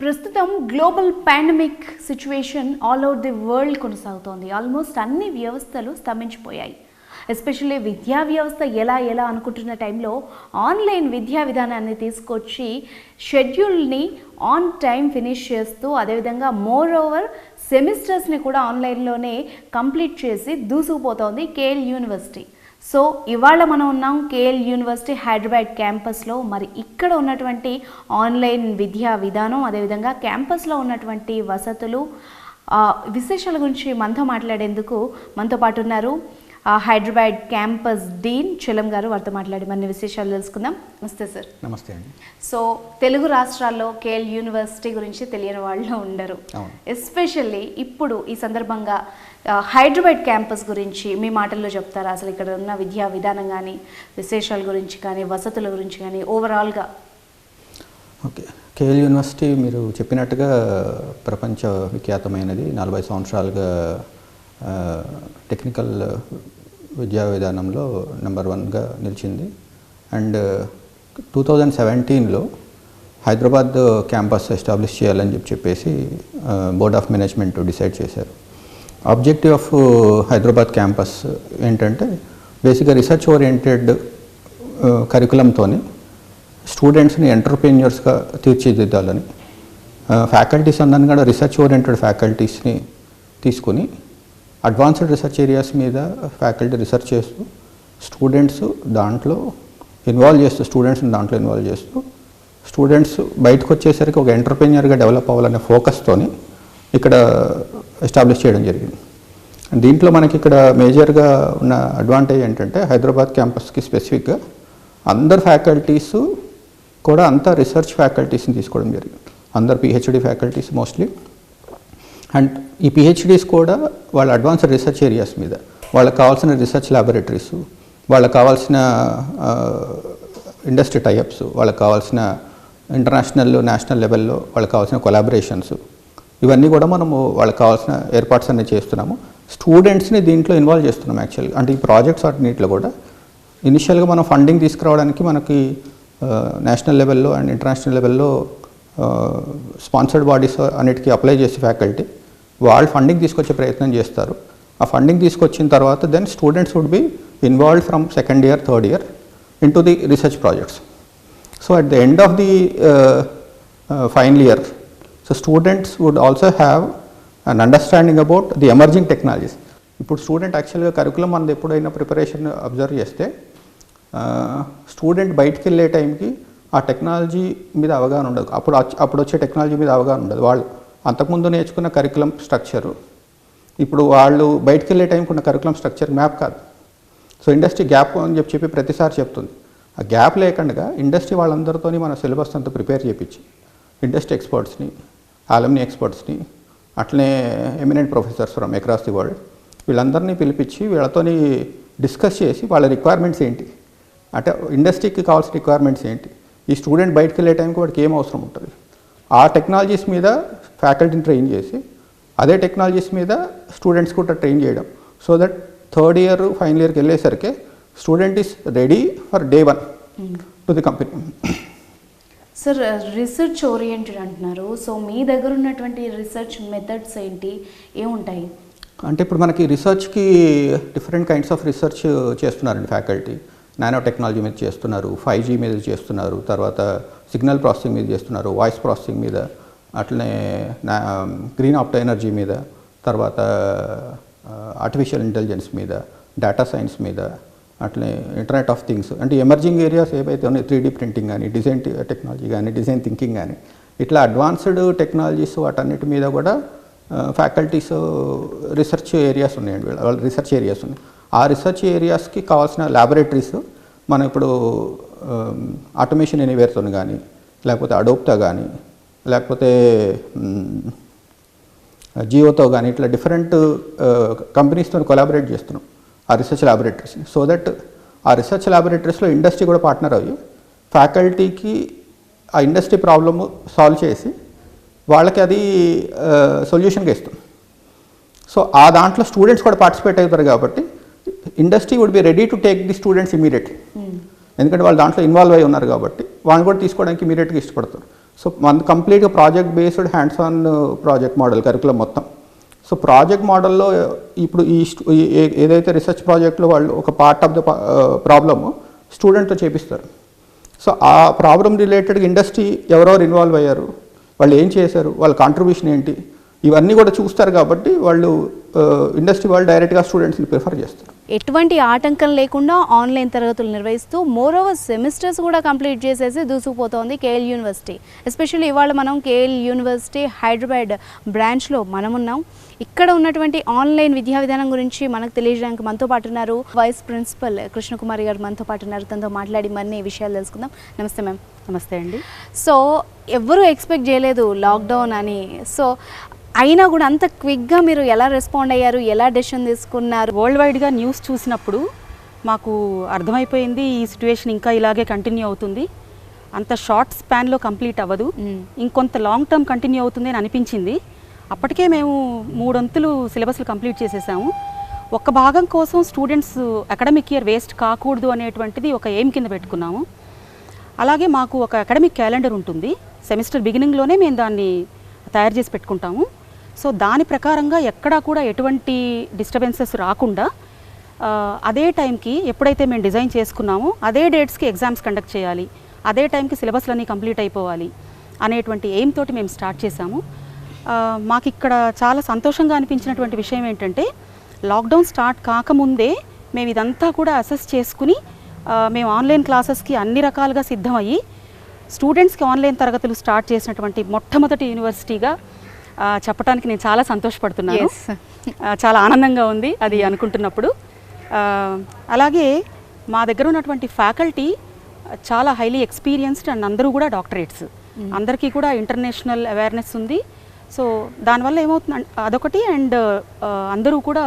ప్రస్తుతం global pandemic situation all over the world కొనసాగుతోంది. Almost అన్ని వ్యవస్థలు స్తంభించిపోయాయి. ఎస్పెషల్లీ విద్యా వ్యవస్థ ఎలా అనుకుంటున్న టైంలో ఆన్లైన్ విద్యా విధానాన్ని తీసుకొచ్చి షెడ్యూల్ని ఆన్ టైం ఫినిష్ చేస్తూ అదేవిధంగా మోర్ ఓవర్ సెమిస్టర్స్ని కూడా ఆన్లైన్లోనే కంప్లీట్ చేసి దూసుకుపోతోంది కేఎల్ యూనివర్సిటీ. సో ఇవాళ మనం ఉన్నాం కేఎల్ యూనివర్సిటీ హైదరాబాద్ క్యాంపస్లో. మరి ఇక్కడ ఉన్నటువంటి ఆన్లైన్ విద్యా విధానం అదేవిధంగా క్యాంపస్లో ఉన్నటువంటి వసతులు విశేషాల గురించి మనతో మాట్లాడేందుకు మనతో పాటు ఉన్నారు హైదరాబాద్ క్యాంపస్ డీన్ చెలం గారు. వారితో మాట్లాడి మన విశేషాలు తెలుసుకుందాం. నమస్తే సార్. నమస్తే అండి. సో తెలుగు రాష్ట్రాల్లో కేఎల్ యూనివర్సిటీ గురించి తెలియని వాళ్ళు ఉండరు. ఎస్పెషల్లీ ఇప్పుడు ఈ సందర్భంగా హైదరాబాద్ క్యాంపస్ గురించి మీ మాటల్లో చెప్తారా? అసలు ఇక్కడ ఉన్న విద్యా విధానం కానీ విశేషాల గురించి కానీ వసతుల గురించి కానీ ఓవరాల్గా. ఓకే, కేఎల్ యూనివర్సిటీ మీరు చెప్పినట్టుగా ప్రపంచ విఖ్యాతమైనది. 40 సంవత్సరాలుగా టెక్నికల్ విద్యా విధానంలో నెంబర్ 1గా నిలిచింది. అండ్ 2017లో హైదరాబాద్ క్యాంపస్ ఎస్టాబ్లిష్ చేయాలని చెప్పేసి బోర్డ్ ఆఫ్ మేనేజ్మెంట్ డిసైడ్ చేశారు. ఆబ్జెక్టివ్ ఆఫ్ హైదరాబాద్ క్యాంపస్ ఏంటంటే బేసిక్గా రీసెర్చ్ ఓరియంటెడ్ కరికులంతో స్టూడెంట్స్ని ఎంటర్ప్రెన్యూర్స్గా తీర్చిదిద్దాలని, ఫ్యాకల్టీస్ అందరినీ కూడా రీసెర్చ్ ఓరియంటెడ్ ఫ్యాకల్టీస్ని తీసుకుని అడ్వాన్స్డ్ రీసెర్చ్ ఏరియాస్ మీద ఫ్యాకల్టీ రీసెర్చ్ చేస్తూ స్టూడెంట్స్ని దాంట్లో ఇన్వాల్వ్ చేస్తూ స్టూడెంట్స్ బయటకు వచ్చేసరికి ఒక ఎంటర్ప్రెన్యూర్గా డెవలప్ అవ్వాలనే ఫోకస్తోని ఇక్కడ ఎస్టాబ్లిష్ చేయడం జరిగింది. దీంట్లో మనకి ఇక్కడ మేజర్గా ఉన్న అడ్వాంటేజ్ ఏంటంటే హైదరాబాద్ క్యాంపస్కి స్పెసిఫిక్గా అందరు ఫ్యాకల్టీస్ కూడా అంతా రీసెర్చ్ ఫ్యాకల్టీస్ని తీసుకోవడం జరిగింది. అందరు పిహెచ్డి ఫ్యాకల్టీస్ మోస్ట్లీ. అండ్ ఈ పిహెచ్డీస్ కూడా వాళ్ళ అడ్వాన్స్డ్ రీసెర్చ్ ఏరియాస్ మీద వాళ్ళకి కావాల్సిన రీసెర్చ్ ల్యాబొరేటరీస్, వాళ్ళకి కావాల్సిన ఇండస్ట్రీ టైఅప్స్, వాళ్ళకి కావాల్సిన ఇంటర్నేషనల్ నేషనల్ లెవెల్లో వాళ్ళకి కావాల్సిన కొలాబరేషన్స్, ఇవన్నీ కూడా మనము వాళ్ళకి కావాల్సిన ఏర్పాట్స్ అన్నీ చేస్తున్నాము. స్టూడెంట్స్ని దీంట్లో ఇన్వాల్వ్ చేస్తున్నాం యాక్చువల్గా. అంటే ఈ ప్రాజెక్ట్స్ వాటినిట్లో కూడా ఇనిషియల్గా మనం ఫండింగ్ తీసుకురావడానికి మనకి నేషనల్ లెవెల్లో అండ్ ఇంటర్నేషనల్ లెవెల్లో స్పాన్సర్డ్ బాడీస్ అన్నిటికీ అప్లై చేసి ఫ్యాకల్టీ వాళ్ళు ఫండింగ్ తీసుకొచ్చే ప్రయత్నం చేస్తారు. ఆ ఫండింగ్ తీసుకొచ్చిన తర్వాత then students would be involved from second year third year into the research projects. So at the end of the final year, so students would also have an understanding about the emerging technologies. ఇప్పుడు student యాక్చువల్గా curriculum మనది ఎప్పుడైనా preparation observe చేస్తే student బయటికి వెళ్ళే టైంకి ఆ technology మీద అవగాహన ఉండదు. అప్పుడు వచ్చే టెక్నాలజీ మీద అవగాహన ఉండదు. వాళ్ళు అంతకుముందు నేర్చుకున్న కరికులం స్ట్రక్చరు ఇప్పుడు వాళ్ళు బయటికి వెళ్ళే టైంకి ఉన్న కరికులం స్ట్రక్చర్ మ్యాప్ కాదు. సో ఇండస్ట్రీ గ్యాప్ అని చెప్పి ప్రతిసారి చెప్తుంది. ఆ గ్యాప్ లేకుండా ఇండస్ట్రీ వాళ్ళందరితో మన సిలబస్ అంతా ప్రిపేర్ చేయించి ఇండస్ట్రీ ఎక్స్పర్ట్స్ని, ఆలమ్ని ఎక్స్పర్ట్స్ని, అట్లనే eminent professors from across the world వీళ్ళందరినీ పిలిపించి వీళ్ళతోని డిస్కస్ చేసి వాళ్ళ రిక్వైర్మెంట్స్ ఏంటి, అంటే ఇండస్ట్రీకి కావాల్సిన రిక్వైర్మెంట్స్ ఏంటి, ఈ స్టూడెంట్ బయటకు వెళ్ళే టైంకి వాడికి ఏం అవసరం ఉంటుంది, ఆ టెక్నాలజీస్ మీద ఫ్యాకల్టీని ట్రైన్ చేసి అదే టెక్నాలజీస్ మీద స్టూడెంట్స్ కూడా ట్రైన్ చేయడం. So that third year final ఇయర్కి వెళ్ళేసరికి student is ready for day 1 to the company. Sir research oriented అంటున్నారు. సో మీ దగ్గర ఉన్నటువంటి రీసెర్చ్ మెథడ్స్ ఏంటి, ఏముంటాయి? అంటే ఇప్పుడు మనకి రీసెర్చ్కి డిఫరెంట్ కైండ్స్ ఆఫ్ రీసెర్చ్ చేస్తున్నారండి ఫ్యాకల్టీ. నానో టెక్నాలజీ మీద చేస్తున్నారు, 5G మీద చేస్తున్నారు, తర్వాత సిగ్నల్ ప్రాసెసింగ్ మీద చేస్తున్నారు, వాయిస్ ప్రాసెసింగ్ మీద, అట్లనే గ్రీన్ ఆప్టో ఎనర్జీ మీద, తర్వాత ఆర్టిఫిషియల్ ఇంటెలిజెన్స్ మీద, డేటా సైన్స్ మీద, అట్లనే ఇంటర్నెట్ ఆఫ్ థింగ్స్. అంటే ఎమర్జింగ్ ఏరియాస్ ఏవైతే ఉన్నాయి 3D ప్రింటింగ్ కానీ, డిజైన్ టెక్నాలజీ కానీ, డిజైన్ థింకింగ్ కానీ, ఇట్లా అడ్వాన్స్డ్ టెక్నాలజీస్ వాటన్నిటి మీద కూడా ఫ్యాకల్టీస్ రీసెర్చ్ ఏరియాస్ ఉన్నాయండి. వాళ్ళ రీసెర్చ్ ఏరియాస్ ఉన్నాయి. ఆ రీసెర్చ్ ఏరియాస్కి కావాల్సిన ల్యాబొరేటరీస్ మనం ఇప్పుడు ఆటోమేషన్ ఎనీవేర్తో కానీ, లేకపోతే అడోప్తో కానీ, లేకపోతే జియోతో కానీ, ఇట్లా డిఫరెంట్ కంపెనీస్తో కొలాబరేట్ చేస్తున్నాం ఆ రీసెర్చ్ ల్యాబొరేటరీస్ని. సో దట్ ఆ రీసెర్చ్ ల్యాబొరేటరీస్లో ఇండస్ట్రీ కూడా పార్ట్నర్ అయ్యి ఫ్యాకల్టీకి ఆ ఇండస్ట్రీ ప్రాబ్లమ్ సాల్వ్ చేసి వాళ్ళకి అది సొల్యూషన్గా ఇస్తుంది. సో ఆ దాంట్లో స్టూడెంట్స్ కూడా పార్టిసిపేట్ అవుతారు కాబట్టి industry would be ready to take the students immediately. ఎందుకంటే వాళ్ళు దాంట్లో ఇన్వాల్వ్ అయి ఉన్నారు కాబట్టి వాళ్ళని కూడా తీసుకోవడానికి ఇమీడియట్గా ఇష్టపడతారు. సో మన కంప్లీట్గా project based hands on project model curriculum మొత్తం. సో ప్రాజెక్ట్ మోడల్లో ఇప్పుడు ఏదైతే రీసెర్చ్ ప్రాజెక్ట్లో వాళ్ళు ఒక పార్ట్ ఆఫ్ ద ప్రాబ్లమ్ స్టూడెంట్తో చేపిస్తారు. సో ఆ ప్రాబ్లమ్ రిలేటెడ్ ఇండస్ట్రీ ఎవరెవరు ఇన్వాల్వ్ అయ్యారు, వాళ్ళు ఏం చేశారు, వాళ్ళ కాంట్రిబ్యూషన్ ఏంటి, ఇవన్నీ కూడా చూస్తారు. కాబట్టి వాళ్ళు ఇండస్ట్రీ వాళ్ళు డైరెక్ట్గా స్టూడెంట్స్ని ప్రిఫర్ చేస్తారు. ఎటువంటి ఆటంకం లేకుండా ఆన్లైన్ తరగతులు నిర్వహిస్తూ మోరోవర్ సెమిస్టర్స్ కూడా కంప్లీట్ చేసేసి దూసుకుపోతోంది కేఎల్ యూనివర్సిటీ. ఎస్పెషల్లీ ఇవాళ మనం కేఎల్ యూనివర్సిటీ హైదరాబాద్ బ్రాంచ్లో మనమున్నాం. ఇక్కడ ఉన్నటువంటి ఆన్లైన్ విద్యా విధానం గురించి మనకు తెలియజేయడానికి మనతో పాటు ఉన్నారు వైస్ ప్రిన్సిపల్ కృష్ణకుమారి గారు మనతో పాటు ఉన్నారు. తనతో మాట్లాడి మరిన్ని విషయాలు తెలుసుకుందాం. నమస్తే మ్యామ్. నమస్తే అండి. సో ఎవ్వరూ ఎక్స్పెక్ట్ చేయలేదు లాక్డౌన్ అని. సో అయినా కూడా అంత క్విక్గా మీరు ఎలా రెస్పాండ్ అయ్యారు, ఎలా డెసిషన్ తీసుకున్నారు? వరల్డ్ వైడ్గా న్యూస్ చూసినప్పుడు మాకు అర్థమైపోయింది ఈ సిచ్యువేషన్ ఇంకా ఇలాగే కంటిన్యూ అవుతుంది, అంత షార్ట్ స్పాన్లో కంప్లీట్ అవ్వదు, ఇంకొంత లాంగ్ టర్మ్ కంటిన్యూ అవుతుంది అని అనిపించింది. అప్పటికే మేము 3 వంతులు సిలబస్లు కంప్లీట్ చేసేసాము. ఒక్క భాగం కోసం స్టూడెంట్స్ అకాడమిక్ ఇయర్ వేస్ట్ కాకూడదు అనేటువంటిది ఒక ఎయిమ్ కింద పెట్టుకున్నాము. అలాగే మాకు ఒక అకాడమిక్ క్యాలెండర్ ఉంటుంది, సెమిస్టర్ బిగినింగ్లోనే మేము దాన్ని తయారు చేసి పెట్టుకుంటాము. సో దాని ప్రకారంగా ఎక్కడా కూడా ఎటువంటి డిస్టర్బెన్సెస్ రాకుండా అదే టైంకి ఎప్పుడైతే మేము డిజైన్ చేసుకున్నామో అదే డేట్స్కి ఎగ్జామ్స్ కండక్ట్ చేయాలి, అదే టైంకి సిలబస్లన్నీ కంప్లీట్ అయిపోవాలి అనేటువంటి ఎయిమ్ తోటి మేము స్టార్ట్ చేశాము. మాకు ఇక్కడ చాలా సంతోషంగా అనిపించినటువంటి విషయం ఏంటంటే లాక్డౌన్ స్టార్ట్ కాకముందే మేము ఇదంతా కూడా అసెస్ చేసుకుని మేము ఆన్లైన్ క్లాసెస్కి అన్ని రకాలుగా సిద్ధమయ్యి స్టూడెంట్స్కి ఆన్లైన్ తరగతులు స్టార్ట్ చేసినటువంటి మొట్టమొదటి యూనివర్సిటీగా చెప్పడానికి నేను చాలా సంతోషపడుతున్నాను. చాలా ఆనందంగా ఉంది అది అనుకుంటున్నప్పుడు. అలాగే మా దగ్గర ఉన్నటువంటి ఫ్యాకల్టీ చాలా హైలీ ఎక్స్పీరియన్స్డ్ అండ్ అందరూ కూడా డాక్టరేట్స్, అందరికీ కూడా ఇంటర్నేషనల్ అవేర్నెస్ ఉంది. సో దానివల్ల ఏమవుతుంది అదొకటి, అండ్ అందరూ కూడా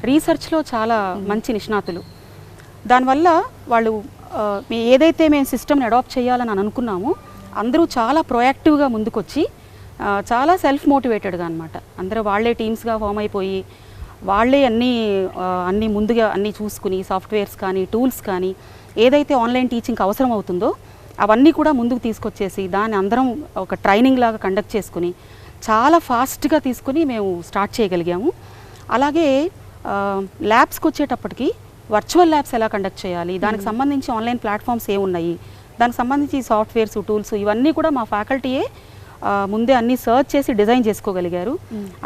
రీసెర్చ్లో చాలా మంచి నిష్ణాతులు. దానివల్ల వాళ్ళు ఏదైతే మేము సిస్టమ్ని అడాప్ట్ చేయాలని అనుకున్నామో అందరూ చాలా ప్రొయాక్టివ్గా ముందుకొచ్చి చాలా సెల్ఫ్ మోటివేటెడ్గా అనమాట, అందరూ వాళ్ళే టీమ్స్గా ఫామ్ అయిపోయి వాళ్ళే అన్నీ ముందుగా అన్నీ చూసుకుని సాఫ్ట్వేర్స్ కానీ టూల్స్ కానీ ఏదైతే ఆన్లైన్ టీచింగ్కి అవసరం అవుతుందో అవన్నీ కూడా ముందుకు తీసుకొచ్చేసి దాన్ని అందరం ఒక ట్రైనింగ్ లాగా కండక్ట్ చేసుకుని చాలా ఫాస్ట్గా తీసుకుని మేము స్టార్ట్ చేయగలిగాము. అలాగే ల్యాబ్స్కి వచ్చేటప్పటికి వర్చువల్ ల్యాబ్స్ ఎలా కండక్ట్ చేయాలి, దానికి సంబంధించి ఆన్లైన్ ప్లాట్ఫామ్స్ ఏమున్నాయి, దానికి సంబంధించి సాఫ్ట్వేర్స్ టూల్స్ ఇవన్నీ కూడా మా ఫ్యాకల్టీయే ముందే అన్ని సర్చ్ చేసి డిజైన్ చేసుకోగలిగారు.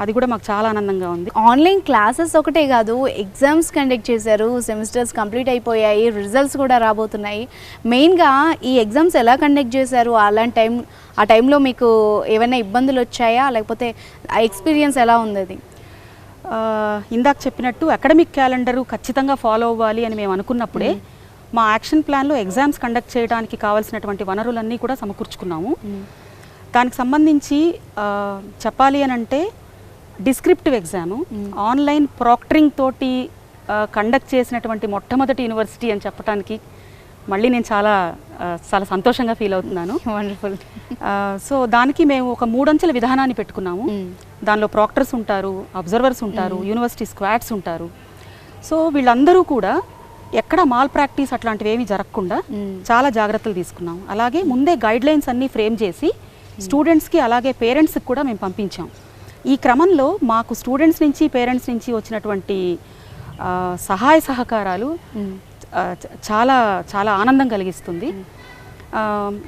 అది కూడా మాకు చాలా ఆనందంగా ఉంది. ఆన్లైన్ క్లాసెస్ ఒకటే కాదు, ఎగ్జామ్స్ కండక్ట్ చేశారు, సెమిస్టర్స్ కంప్లీట్ అయిపోయాయి, రిజల్ట్స్ కూడా రాబోతున్నాయి. మెయిన్గా ఈ ఎగ్జామ్స్ ఎలా కండక్ట్ చేశారు, ఆ టైంలో మీకు ఏమైనా ఇబ్బందులు వచ్చాయా, లేకపోతే ఆ ఎక్స్పీరియన్స్ ఎలా ఉంది? అది ఇందాక చెప్పినట్టు అకాడమిక్ క్యాలెండరు ఖచ్చితంగా ఫాలో అవ్వాలి అని మేము అనుకున్నప్పుడే మా యాక్షన్ ప్లాన్లో ఎగ్జామ్స్ కండక్ట్ చేయడానికి కావాల్సినటువంటి వనరులన్నీ కూడా సమకూర్చుకున్నాము. దానికి సంబంధించి చెప్పాలి అని అంటే డిస్క్రిప్టివ్ ఎగ్జాము ఆన్లైన్ ప్రాక్టరింగ్ తోటి కండక్ట్ చేసినటువంటి మొట్టమొదటి యూనివర్సిటీ అని చెప్పడానికి మళ్ళీ నేను చాలా సంతోషంగా ఫీల్ అవుతున్నాను. వండర్ఫుల్. సో దానికి మేము ఒక 3 అంచెల విధానాన్ని పెట్టుకున్నాము. దానిలో ప్రాక్టర్స్ ఉంటారు, అబ్జర్వర్స్ ఉంటారు, యూనివర్సిటీ స్క్వాడ్స్ ఉంటారు. సో వీళ్ళందరూ కూడా ఎక్కడ మాల్ ప్రాక్టీస్ అట్లాంటివి ఏమీ జరగకుండా చాలా జాగ్రత్తలు తీసుకున్నాం. అలాగే ముందే గైడ్ లైన్స్ అన్నీ ఫ్రేమ్ చేసి స్టూడెంట్స్కి అలాగే పేరెంట్స్కి కూడా మేము పంపించాం. ఈ క్రమంలో మాకు స్టూడెంట్స్ నుంచి పేరెంట్స్ నుంచి వచ్చినటువంటి సహాయ సహకారాలు చాలా చాలా ఆనందం కలిగిస్తుంది.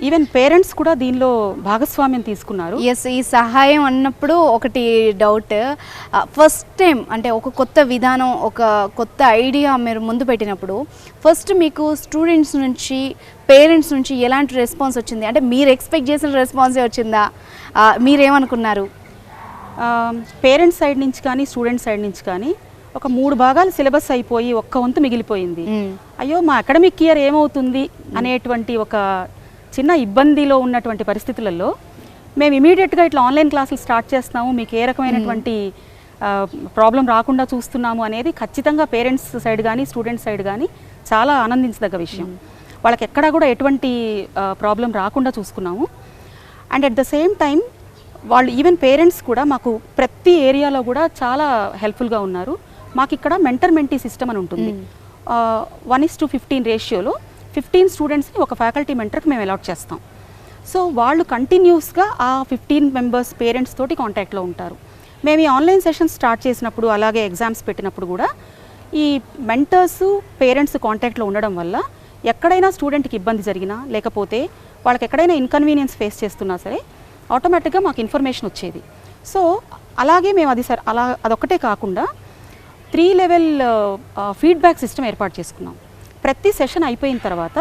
ఈవెన్ పేరెంట్స్ కూడా దీనిలో భాగస్వామ్యం తీసుకున్నారు. ఎస్, ఈ సహాయం అన్నప్పుడు ఒకటి డౌట్, ఫస్ట్ టైం అంటే ఒక కొత్త విధానం, ఒక కొత్త ఐడియా మీరు ముందు పెట్టినప్పుడు ఫస్ట్ మీకు స్టూడెంట్స్ నుంచి పేరెంట్స్ నుంచి ఎలాంటి రెస్పాన్స్ వచ్చింది? అంటే మీరు ఎక్స్పెక్ట్ చేసిన రెస్పాన్సే వచ్చిందా, మీరేమనుకున్నారు? పేరెంట్స్ సైడ్ నుంచి కానీ స్టూడెంట్స్ సైడ్ నుంచి కానీ ఒక 3 భాగాలు సిలబస్ అయిపోయి ఒక్క వంతు మిగిలిపోయింది. అయ్యో మా అకాడమిక్ ఇయర్ ఏమవుతుంది అనేటువంటి ఒక చిన్న ఇబ్బందిలో ఉన్నటువంటి పరిస్థితులలో మేము ఇమీడియట్గా ఇట్లా ఆన్లైన్ క్లాసులు స్టార్ట్ చేస్తున్నాము, మీకు ఏ రకమైనటువంటి ప్రాబ్లం రాకుండా చూస్తున్నాము అనేది ఖచ్చితంగా పేరెంట్స్ సైడ్ కానీ స్టూడెంట్స్ సైడ్ కానీ చాలా ఆనందించదగ్గ విషయం. వాళ్ళకి ఎక్కడా కూడా ఎటువంటి ప్రాబ్లం రాకుండా చూసుకున్నాము. And at the same time వాళ్ళు ఈవెన్ పేరెంట్స్ కూడా మాకు ప్రతి ఏరియాలో కూడా చాలా హెల్ప్ఫుల్గా ఉన్నారు. మాకు ఇక్కడ మెంటర్ మెంటీ సిస్టమ్ అని ఉంటుంది. 1:15 రేషియోలో 15 స్టూడెంట్స్ని ఒక ఫ్యాకల్టీ మెంటర్కి మేము అలాట్ చేస్తాం. సో వాళ్ళు కంటిన్యూస్గా ఆ 15 మెంబర్స్ పేరెంట్స్ తోటి కాంటాక్ట్లో ఉంటారు. మేము ఈ ఆన్లైన్ సెషన్స్ స్టార్ట్ చేసినప్పుడు అలాగే ఎగ్జామ్స్ పెట్టినప్పుడు కూడా ఈ మెంటర్స్ పేరెంట్స్ కాంటాక్ట్లో ఉండడం వల్ల ఎక్కడైనా స్టూడెంట్కి ఇబ్బంది జరిగినా లేకపోతే వాళ్ళకి ఎక్కడైనా ఇన్కన్వీనియన్స్ ఫేస్ చేస్తున్నా సరే ఆటోమేటిక్గా మాకు ఇన్ఫర్మేషన్ వచ్చేది. సో అలాగే మేము అదొక్కటే కాకుండా 3 లెవెల్ ఫీడ్బ్యాక్ సిస్టమ్ ఏర్పాటు చేసుకున్నాం. ప్రతి సెషన్ అయిపోయిన తర్వాత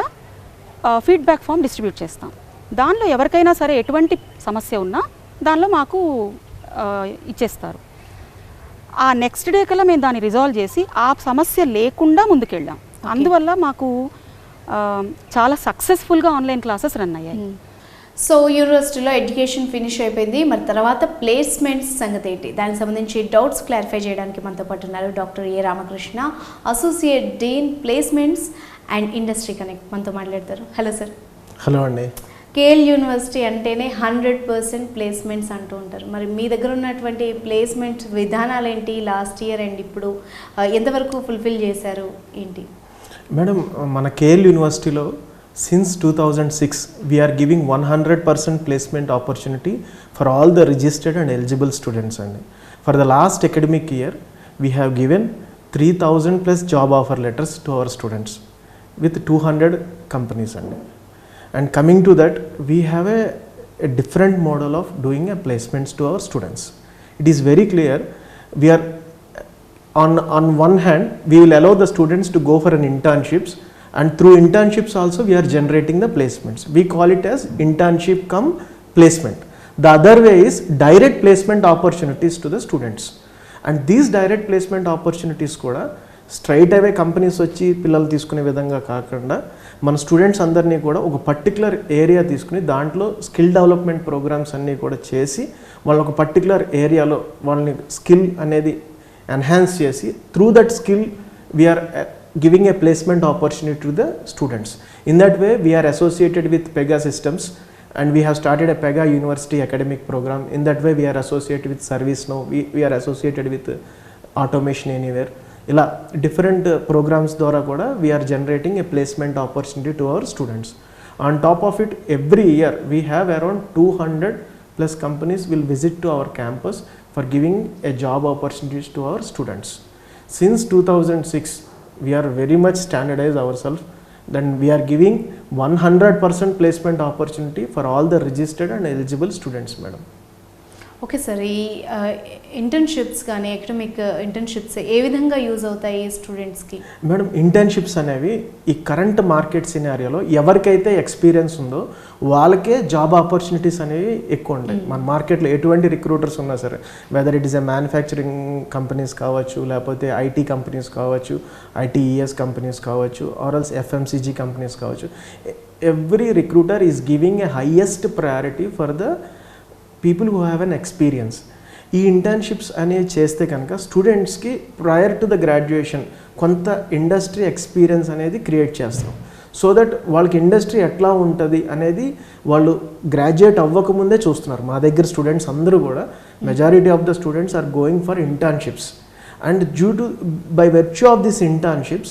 ఫీడ్బ్యాక్ ఫామ్ డిస్ట్రిబ్యూట్ చేస్తాం. దానిలో ఎవరికైనా సరే ఎటువంటి సమస్య ఉన్నా దానిలో మాకు ఇచ్చేస్తారు. ఆ నెక్స్ట్ డే కల్లా మేము దాన్ని రిజాల్వ్ చేసి ఆ సమస్య లేకుండా ముందుకెళ్ళాం. అందువల్ల మాకు చాలా సక్సెస్ఫుల్గా ఆన్లైన్ క్లాసెస్ రన్ అయ్యాయి. సో యూనివర్సిటీలో ఎడ్యుకేషన్ ఫినిష్ అయిపోయింది, మరి తర్వాత ప్లేస్మెంట్స్ సంగతి ఏంటి? దానికి సంబంధించి డౌట్స్ క్లారిఫై చేయడానికి మనతో పాటు ఉన్నారు doctor A Ramakrishna, associate dean placements and industry connect, మనతో మాట్లాడతారు. Hello sir. హలో అండి. కేఎల్ యూనివర్సిటీ అంటేనే 100% ప్లేస్మెంట్స్ అంటూ ఉంటారు. మరి మీ దగ్గర ఉన్నటువంటి ప్లేస్మెంట్ విధానాలు ఏంటి? లాస్ట్ ఇయర్ అండ్ ఇప్పుడు ఎంతవరకు ఫుల్ఫిల్ చేశారు ఏంటి? మేడం, మన కేఎల్ యూనివర్సిటీలో since 2006 we are giving 100% placement opportunity for all the registered and eligible students. And for the last academic year we have given 3000 plus job offer letters to our students with 200 companies. And coming to that, we have a different model of doing a placements to our students. It is very clear, we are on one hand we will allow the students to go for an internships, and through internships also we are generating the placements. We call it as internship cum placement. The other way is direct placement opportunities to the students, and these direct placement opportunities kuda straight away companies వచ్చి పిల్లలు తీసుకునే విధంగా కాకుండా మన students అందరినీ కూడా ఒక particular area తీసుకుని దాంట్లో స్కిల్ డెవలప్మెంట్ ప్రోగ్రామ్స్ అన్నీ కూడా చేసి వాళ్ళని ఒక పర్టికులర్ ఏరియాలో వాళ్ళని స్కిల్ అనేది ఎన్హాన్స్ చేసి through that skill we're giving a placement opportunity to the students. In that way we are associated with Pega Systems, and we have started a Pega University academic program. In that way we are associated with ServiceNow, we are associated with Automation Anywhere. Ila different programs dwara kuda we are generating a placement opportunity to our students. On top of it, every year we have around 200 plus companies will visit to our campus for giving a job opportunities to our students. Since 2006 we are very much standardized ourselves, then we are giving 100% placement opportunity for all the registered and eligible students, madam. Okay sir, ఈ internships కానీ academic internships ఏ విధంగా use అవుతాయి స్టూడెంట్స్కి? Madam, internships అనేవి ఈ current market సినారియోలో ఎవరికైతే experience ఉందో వాళ్ళకే జాబ్ ఆపర్చునిటీస్ అనేవి ఎక్కువ ఉంటాయి. మన మార్కెట్లో ఎటువంటి రిక్రూటర్స్ ఉన్నా సరే, whether it is a manufacturing companies కావచ్చు, లేకపోతే ఐటీ కంపెనీస్ కావచ్చు, ఐటీఈఎస్ కంపెనీస్ కావచ్చు, ఆర్ఎల్స్ ఎఫ్ఎంసీజీ కంపెనీస్ కావచ్చు, every recruiter is giving a highest priority for the people who have an experience. ఈ ఇంటర్న్షిప్స్ అనేవి చేస్తే కనుక స్టూడెంట్స్కి ప్రయర్ టు ద గ్రాడ్యుయేషన్ కొంత ఇండస్ట్రీ ఎక్స్పీరియన్స్ అనేది క్రియేట్ చేస్తాం. సో దట్ వాళ్ళకి ఇండస్ట్రీ ఎట్లా ఉంటుంది అనేది వాళ్ళు గ్రాడ్యుయేట్ అవ్వకముందే చూస్తున్నారు. మా దగ్గర స్టూడెంట్స్ అందరూ కూడా majority of the students are going for internships, and by virtue of these internships,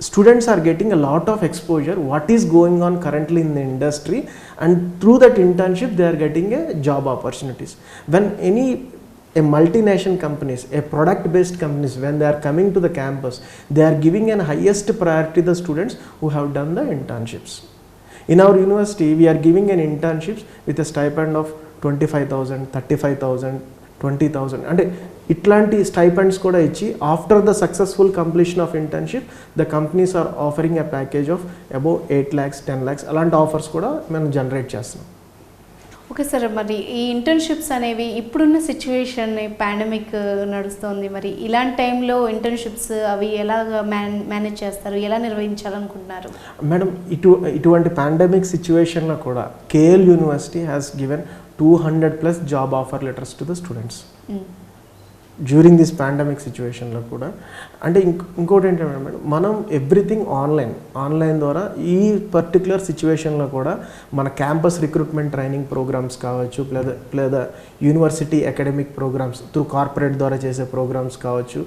students are getting a lot of exposure what is going on currently in the industry, and through that internship they are getting a job opportunities. When a multinational companies, a product based companies, when they are coming to the campus, they are giving an highest priority to the students who have done the internships. In our university we are giving an internships with a stipend of 25,000, 35,000, 20,000, అంటే ఇట్లాంటి stipends కూడా ఇచ్చి after the successful completion of internship the companies are offering a package of above 8 lakhs, 10 lakhs అలాంటి offers కూడా మనం generate చేస్తున్నాం. Okay sir, మరి ఈ ఇంటర్న్షిప్స్ అనేవి ఇప్పుడున్న సిచ్యువేషన్ పాండమిక్ నడుస్తుంది, మరి ఇలాంటి టైంలో ఇంటర్న్షిప్స్ అవి ఎలా మేనేజ్ చేస్తారు, ఎలా నిర్వహించాలనుకుంటున్నారు? మేడం, ఇటువంటి పాండమిక్ సిచ్యువేషన్లో కూడా KL university has given 200 plus job offer letters to the students during this pandemic సిచ్యువేషన్లో కూడా. అంటే ఇంకోటి ఏంటంటే మేడం, మనం ఎవ్రీథింగ్ ఆన్లైన్ ద్వారా ఈ పర్టికులర్ సిచ్యువేషన్లో కూడా మన క్యాంపస్ రిక్రూట్మెంట్ ట్రైనింగ్ ప్రోగ్రామ్స్ కావచ్చు, లేదా university academic programs through corporate ద్వారా చేసే ప్రోగ్రామ్స్ కావచ్చు,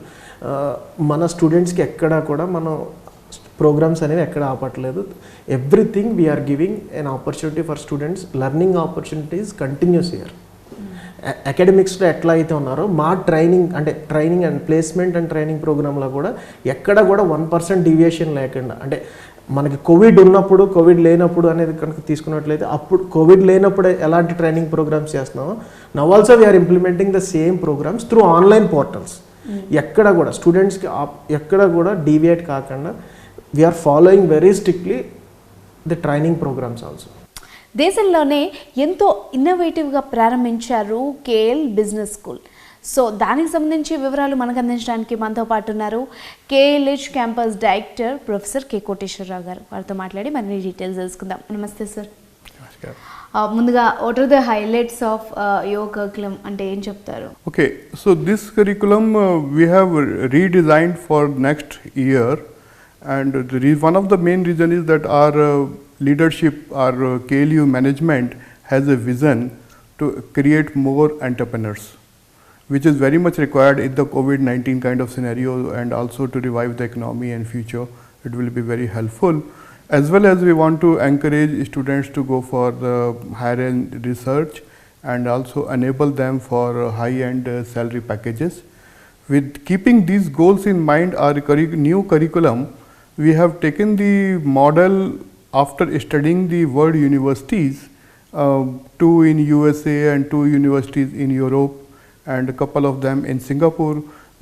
మన స్టూడెంట్స్కి ఎక్కడా కూడా మనం ప్రోగ్రామ్స్ అనేవి ఎక్కడ ఆపట్లేదు. Everything we're giving an opportunity for students. Learning opportunities continues year. అకాడమిక్స్లో ఎట్లా అయితే ఉన్నారో మా training and placement and training ప్రోగ్రాంలో కూడా ఎక్కడ కూడా 1% డీవియేషన్ లేకుండా, అంటే మనకి కోవిడ్ ఉన్నప్పుడు కోవిడ్ లేనప్పుడు అనేది కనుక తీసుకున్నట్లయితే అప్పుడు కోవిడ్ లేనప్పుడు ఎలాంటి ట్రైనింగ్ ప్రోగ్రామ్స్ చేస్తున్నామో now also we're implementing the same programs through online portals. ఎక్కడ కూడా స్టూడెంట్స్కి ఎక్కడ కూడా డీవియేట్ కాకుండా we're following very strictly the training programs also. దేశంలోనే ఎంతో ఇన్నోవేటివ్గా ప్రారంభించారు కేఎల్ బిజినెస్ స్కూల్. సో దానికి సంబంధించి వివరాలు మనకు అందించడానికి మనతో పాటు ఉన్నారు KLH campus director professor K Koteswara Rao garu. వారితో మాట్లాడి మరిన్ని డీటెయిల్స్ తెలుసుకుందాం. నమస్తే సార్. ముందుగా what are the highlights of your curriculum అంటే ఏం చెప్తారు? Okay, so this curriculum we have redesigned for next year, and one of the main reason is that our leadership, our KLU management has a vision to create more entrepreneurs, which is very much required in the COVID-19 kind of scenario, and also to revive the economy and future. It will be very helpful. As well as we want to encourage students to go for the higher end research and also enable them for high end salary packages. With keeping these goals in mind, our new curriculum, we have taken the model after studying the world universities, 2 in USA and 2 universities in Europe and a couple of them in Singapore.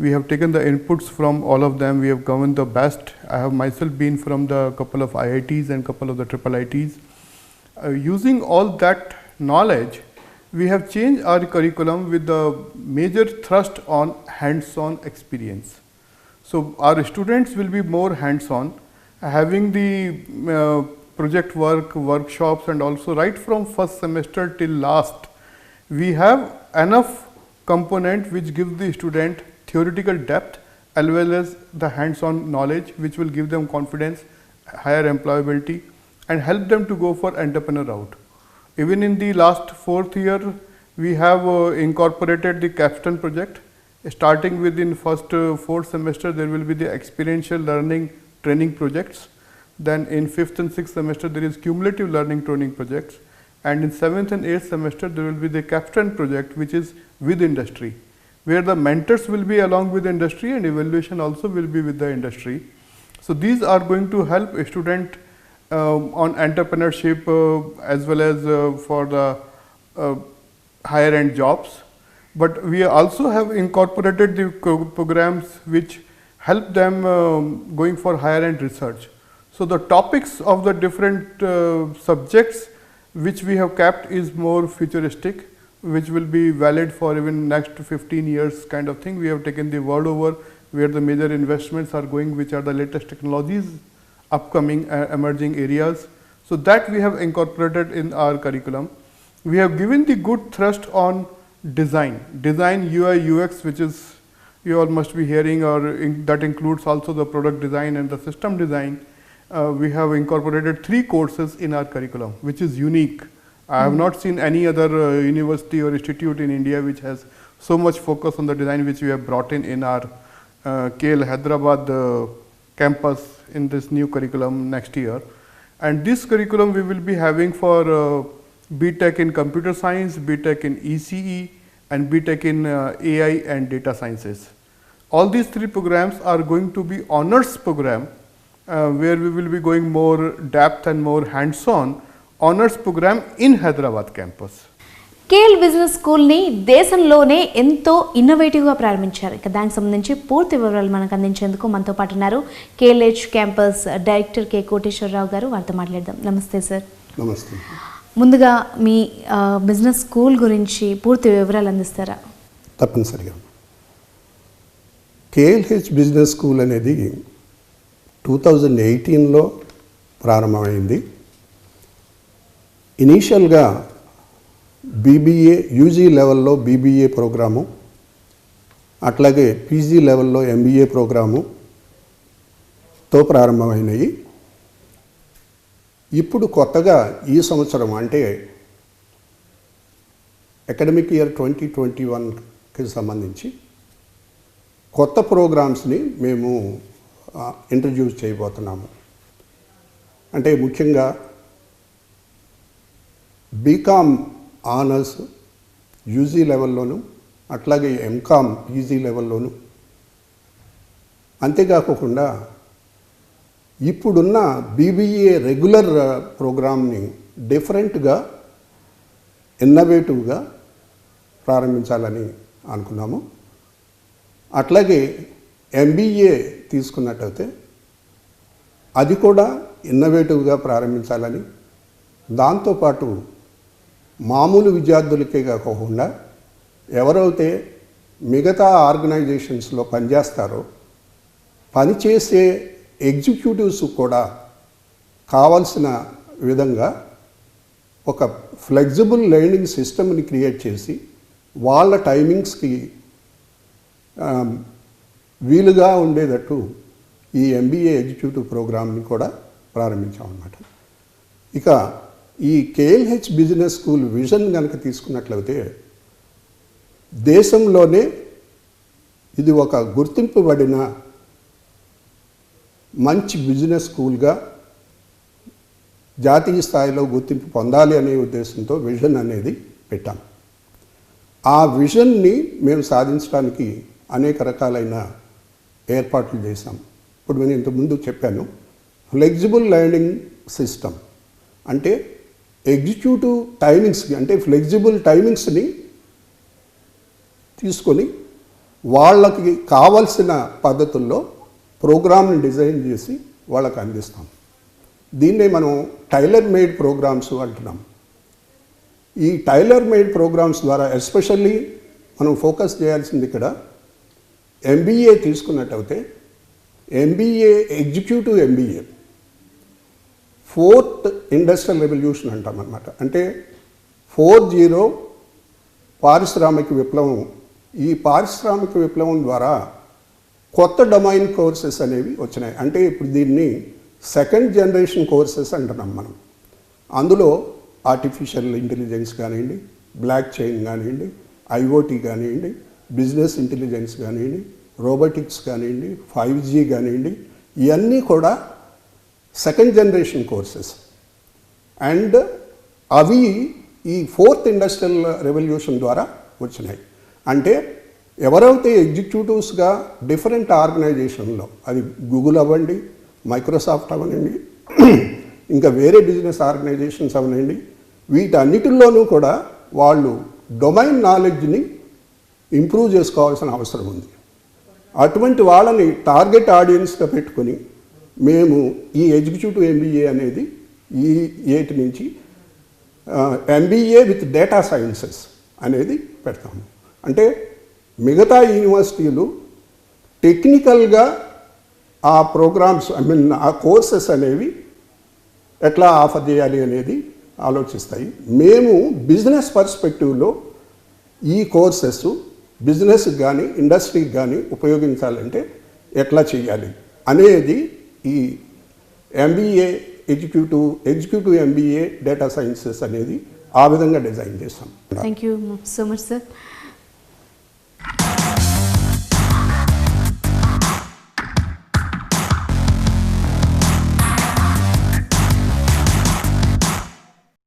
We have taken the inputs from all of them. We have given the best. I have myself been from the couple of IITs and couple of the triple ITs. Using all that knowledge, we have changed our curriculum with the major thrust on hands-on experience. So our students will be more hands-on, having the project work, workshops, and also right from first semester till last, we have enough component which gives the student theoretical depth as well as the hands-on knowledge, which will give them confidence, higher employability, and help them to go for entrepreneur route. Even in the last 4th year, we have incorporated the capstone project. Starting within first 4th semester, there will be the experiential learning training projects. Then in 5th and 6th semester, there is cumulative learning training projects. And in 7th and 8th semester, there will be the capstone project, which is with industry, where the mentors will be along with industry and evaluation also will be with the industry. So these are going to help a student on entrepreneurship as well as for the higher end jobs. But we also have incorporated the programs which help them going for higher end research. So the topics of the different subjects which we have kept is more futuristic, which will be valid for even next 15 years kind of thing. We have taken the world over where the major investments are going, which are the latest technologies, upcoming emerging areas. So that we have incorporated in our curriculum. We have given the good thrust on design UI UX, which is you all must be hearing, or that includes also the product design and the system design. We have incorporated 3 courses in our curriculum, which is unique. I have not seen any other university or institute in India which has so much focus on the design, which we have brought in our KL Hyderabad campus in this new curriculum next year. And this curriculum we will be having for BTech in computer science, BTech in ECE, and BTech in AI and data sciences. All these 3 programs are going to be honors program, where we will be going more depth and more hands-on honors program in Hyderabad campus. KL business స్కూల్ని దేశంలోనే ఎంతో ఇన్నోవేటివ్గా ప్రారంభించారు. ఇక దానికి సంబంధించి పూర్తి వివరాలు మనకు అందించేందుకు మనతో పాటు ఉన్నారు KLH campus director K Koteswara Rao garu. వారితో మాట్లాడదాం. నమస్తే సార్. నమస్తే. ముందుగా మీ బిజినెస్ స్కూల్ గురించి పూర్తి వివరాలు అందిస్తారా? తప్పనిసరిగా. కేఎల్హెచ్ బిజినెస్ స్కూల్ అనేది 2018లో ప్రారంభమైంది. ఇనీషియల్గా బీబీఏ యూజీ లెవెల్లో బీబీఏ ప్రోగ్రాము, అట్లాగే పీజీ లెవెల్లో ఎంబీఏ ప్రోగ్రాముతో ప్రారంభమైనవి. ఇప్పుడు కొత్తగా ఈ సంవత్సరం అంటే అకాడమిక్ ఇయర్ 2021కి సంబంధించి కొత్త ప్రోగ్రామ్స్ని మేము ఇంట్రడ్యూస్ చేయబోతున్నాము. అంటే ముఖ్యంగా బీకామ్ ఆనర్స్ యూజీ లెవెల్లోను, అట్లాగే ఎంకామ్ పీజీ లెవెల్లోను, అంతేకాకుండా ఇప్పుడున్న బీబీఏ రెగ్యులర్ ప్రోగ్రామ్ని డిఫరెంట్గా ఇన్నోవేటివ్గా ప్రారంభించాలని అనుకున్నాము. అట్లాగే ఎంబీఏ తీసుకున్నట్టయితే అది కూడా ఇన్నోవేటివ్గా ప్రారంభించాలని, దాంతోపాటు మామూలు విద్యార్థులకే కాకుండా ఎవరైతే మిగతా ఆర్గనైజేషన్స్లో పనిచేస్తారో పనిచేసే ఎగ్జిక్యూటివ్స్ కూడా కావాల్సిన విధంగా ఒక ఫ్లెక్సిబుల్ లెర్నింగ్ సిస్టమ్ని క్రియేట్ చేసి వాళ్ళ టైమింగ్స్కి వీలుగా ఉండేటట్టు ఈ ఎంబీఏ ఎగ్జిక్యూటివ్ ప్రోగ్రామ్ని కూడా ప్రారంభించామన్నమాట. ఇక ఈ కేఎల్హెచ్ బిజినెస్ స్కూల్ విజన్ కనుక తీసుకున్నట్లయితే దేశంలోనే ఇది ఒక గుర్తింపబడిన మంచి బిజినెస్ స్కూల్గా జాతీయ స్థాయిలో గుర్తింపు పొందాలి అనే ఉద్దేశంతో విజన్ అనేది పెట్టాం. ఆ విజన్ని మేము సాధించడానికి అనేక రకాలైన ఏర్పాట్లు చేశాం. ఇప్పుడు నేను ఇంతకుముందు చెప్పాను, ఫ్లెక్సిబుల్ లెర్నింగ్ సిస్టమ్ అంటే ఎగ్జిక్యూటివ్ టైమింగ్స్కి, అంటే ఫ్లెక్సిబుల్ టైమింగ్స్ని తీసుకొని వాళ్ళకి కావలసిన పద్ధతుల్లో ప్రోగ్రామ్ని డిజైన్ చేసి వాళ్ళకి అందిస్తాం. దీన్నే మనం టైలర్ మేడ్ ప్రోగ్రామ్స్ అంటున్నాం. ఈ టైలర్ మేడ్ ప్రోగ్రామ్స్ ద్వారా ఎస్పెషల్లీ మనం ఫోకస్ చేయాల్సింది ఇక్కడ ఎంబీఏ తీసుకున్నట్టయితే MBA executive MBA 4th industrial revolution అంటాం అన్నమాట. అంటే 4.0 పారిశ్రామిక విప్లవం. ఈ పారిశ్రామిక విప్లవం ద్వారా కొత్త డొమైన్ కోర్సెస్ అనేవి వచ్చినాయి. అంటే ఇప్పుడు దీన్ని సెకండ్ జనరేషన్ కోర్సెస్ అంటున్నాం మనం. అందులో ఆర్టిఫిషియల్ ఇంటెలిజెన్స్ కానివ్వండి, బ్లాక్ చైన్ కానివ్వండి, ఐఓటీ కానివ్వండి, బిజినెస్ ఇంటెలిజెన్స్ కానివ్వండి, రోబోటిక్స్ కానివ్వండి, 5G కానివ్వండి, ఇవన్నీ కూడా సెకండ్ జనరేషన్ కోర్సెస్. అండ్ అవి ఈ 4th ఇండస్ట్రియల్ రెవల్యూషన్ ద్వారా వచ్చినాయి. అంటే ఎవరైతే ఎగ్జిక్యూటివ్స్గా డిఫరెంట్ ఆర్గనైజేషన్లో, అది గూగుల్ అవ్వండి, మైక్రోసాఫ్ట్ అవ్వనండి, ఇంకా వేరే బిజినెస్ ఆర్గనైజేషన్స్ అవ్వనండి, వీటన్నిటిల్లోనూ కూడా వాళ్ళు డొమైన్ నాలెడ్జ్ని ఇంప్రూవ్ చేసుకోవాల్సిన అవసరం ఉంది. అటువంటి వాళ్ళని టార్గెట్ ఆడియన్స్గా పెట్టుకొని మేము ఈ ఎగ్జిక్యూటివ్ ఎంబీఏ అనేది ఈ 8 నుంచి ఎంబీఏ విత్ డేటా సైన్సెస్ అనేది పెడతాము. అంటే మిగతా యూనివర్సిటీలు టెక్నికల్గా ఆ ప్రోగ్రామ్స్ ఆ కోర్సెస్ అనేవి ఎట్లా ఆఫర్ చేయాలి అనేది ఆలోచిస్తాయి. మేము బిజినెస్ పర్స్పెక్టివ్లో ఈ కోర్సెస్ బిజినెస్కి కానీ ఇండస్ట్రీకి కానీ ఉపయోగించాలంటే ఎట్లా చేయాలి అనేది ఈ MBA executive MBA data sciences అనేది ఆ విధంగా డిజైన్ చేస్తాం. Thank you so much sir.